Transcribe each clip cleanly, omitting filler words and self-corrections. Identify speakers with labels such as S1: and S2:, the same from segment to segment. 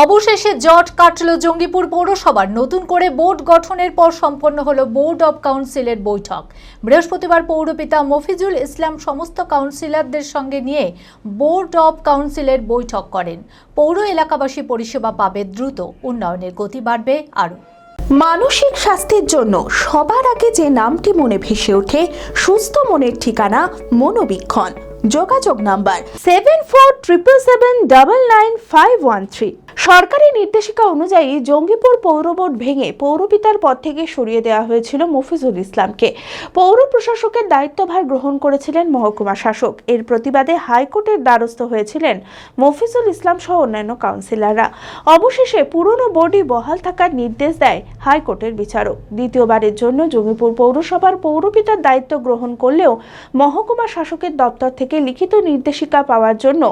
S1: অবশেষে জট কাটল জঙ্গিপুর পৌরসভার। নতুন করে বোর্ড গঠনের পর সম্পন্ন হলো বোর্ড অব কাউন্সিলের বৈঠক। বৃহস্পতিবার পৌরপিতা মফিজুল ইসলাম সমস্ত কাউন্সিলরদের সঙ্গে নিয়ে বোর্ড অব কাউন্সিলের বৈঠক করেন। পৌর এলাকাবাসী পরিষেবা পাবে দ্রুত, উন্নয়নের গতি বাড়বে আরও।
S2: মানসিক স্বাস্থ্যের জন্য সবার আগে যে নামটি মনে ভেসে ওঠে, সুস্থ মনের ঠিকানা মনোবীক্ষণ। যোগাযোগ নাম্বার 7477799513। সরকারি নির্দেশিকা অনুযায়ী জঙ্গিপুর পৌর বোর্ড ভেঙে পৌরপিতার পদ থেকে সরিয়ে দেওয়া হয়েছিল মফিজুল ইসলামকে। পৌর প্রশাসকের দায়িত্বভার গ্রহণ করেছিলেন মহকুমা শাসক। এর প্রতিবাদে হাইকোর্টের দ্বারস্থ হয়েছিলেন মফিজুল ইসলাম সহ অন্যান্য কাউন্সিলররা। অবশেষে পুরনো বোর্ডই বহাল থাকার নির্দেশ দেয় হাইকোর্টের বিচারক। দ্বিতীয়বারের জন্য জঙ্গিপুর পৌরসভার পৌরপিতার দায়িত্ব গ্রহণ করলেও মহকুমা শাসকের দপ্তর থেকে লিখিত নির্দেশিকা পাওয়ার জন্য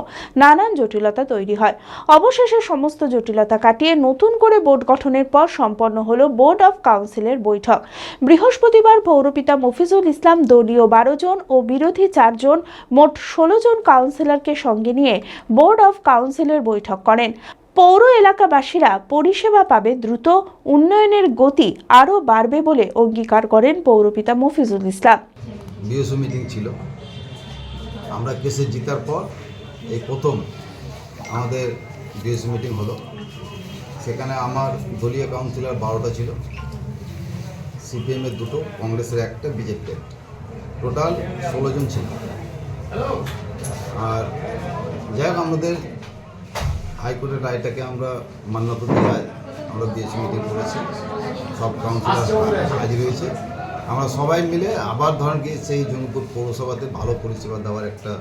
S2: নানান জটিলতা তৈরি হয়। অবশেষে সমস্ত জটিলতা কাটিয়ে নতুন করে বোর্ড গঠনের পর সম্পন্ন হলো বোর্ড অব কাউন্সিলের বৈঠক। বৃহস্পতিবার পৌরপিতা মফিজুল ইসলাম দলীয় 12 জন ও বিরোধী 4 জন, মোট 16 জন কাউন্সিলরকে সঙ্গে নিয়ে বোর্ড অব কাউন্সিলের বৈঠক করেন। পৌর এলাকাবাসীরা পরিষেবা পাবে দ্রুত, উন্নয়নের গতি আরও বাড়বে বলে অঙ্গীকার করেন পৌরপিতা মফিজুল ইসলাম।
S3: বিএসও মিটিং ছিল। আমরা কেসে জিতার পর এই প্রথম আমাদের বিএসও মিটিং হলো। সেখানে আমার দলীয় কাউন্সিলর 12টা ছিল, সিপিএমের 2টো, কংগ্রেসের 1টা, বিজেপির 1টা, টোটাল 16 জন ছিল। আর যাই হোক, আমাদের হাইকোর্টের রায়টাকে আমরা মান্যতা দেওয়ায় আমরা বিএসও মিটিং করেছি। সব কাউন্সিলর হাজির হয়েছে। আমরা সবাই মিলে আবার ধরেন কি সেই জঙ্গিপুর পৌরসভাতে ভালো পরিষেবা দেওয়ার একটা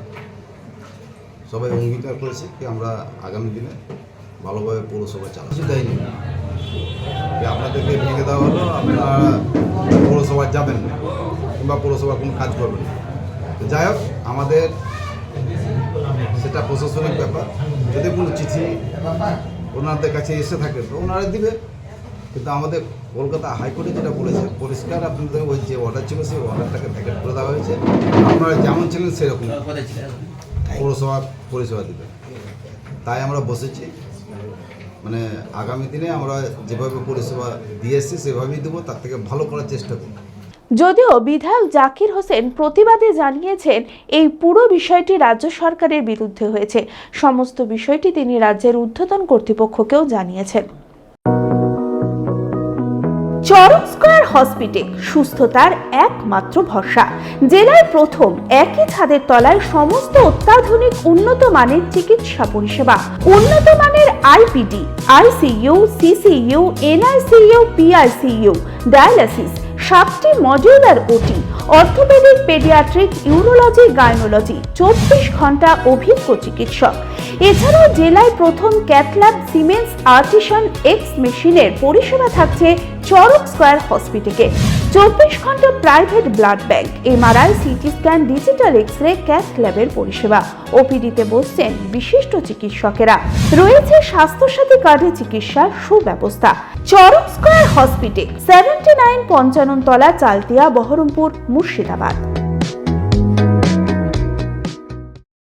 S3: সবাই অঙ্গীকার করেছি কি আমরা আগামী দিনে ভালোভাবে পৌরসভা চালাচ্ছি। তাই নিয়ে আপনাদেরকে ভেঙে দেওয়া হলো, আপনারা পৌরসভায় যাবেন না কিংবা পৌরসভার কোনো কাজ করবেন না। তো যাই হোক, আমাদের সেটা প্রশাসনিক ব্যাপার। যদি কোনো চিঠি ওনাদের কাছে এসে থাকে তো ওনারা দিবে, কিন্তু আমাদের কলকাতা হাইকোর্টে যেটা বলেছে পরিষ্কার, আপনাদের ওই যে অর্ডার ছিল সেই অর্ডারটাকে ভ্যাকেট করে দেওয়া হয়েছে। আপনারা যেমন ছিলেন সেরকম পৌরসভা পরিষেবা দেবে। তাই আমরা বসেছি, মানে আগামী দিনে আমরা যেভাবে পরিষেবা দিয়ে এসেছি সেভাবেই দেবো, তার থেকে ভালো করার চেষ্টা করব।
S2: যদিও বিধায়ক জাকির হোসেন প্রতিবাদে জানিয়েছেন এই পুরো বিষয়টি রাজ্য সরকারের বিরুদ্ধে হয়েছে। সমস্ত বিষয়টি তিনি রাজ্যের ঊর্ধ্বতন কর্তৃপক্ষকেও জানিয়েছেন। চরক স্কয়ার হসপিটাল সুস্থতার একমাত্র ভরসা। জেলায় প্রথম একই ছাদের তলায় সমস্ত অত্যাধুনিক উন্নত মানের চিকিৎসা পরিষেবা, উন্নত মানের IPD, ICU, CCU, NICU, PICU, dialysis, 7টি modular OT, orthopaedic, paediatric, urology, gynaecology, 24 ঘন্টা অভিজ্ঞ চিকিৎসক। এছাড়াও জেলায় প্রথম ক্যাথল্যাব, সিমেন্স, আর্টিসান এক্স মেশিনের পরিষেবা থাকছে চরক স্কয়ার হসপিটালে। 24 ঘন্টা private blood bank, MRI, CT scan, digital X-ray, cath ল্যাবের পরিষেবা। ওপিডিতে বসছেন বিশিষ্ট চিকিৎসকেরা। রয়েছে স্বাস্থ্যসাথী কার্ডে চিকিৎসার সুব্যবস্থা। চরক স্কয়ার হসপিটাল, 79 পঞ্চানন তলা, চালতিয়া, বহরমপুর, মুর্শিদাবাদ।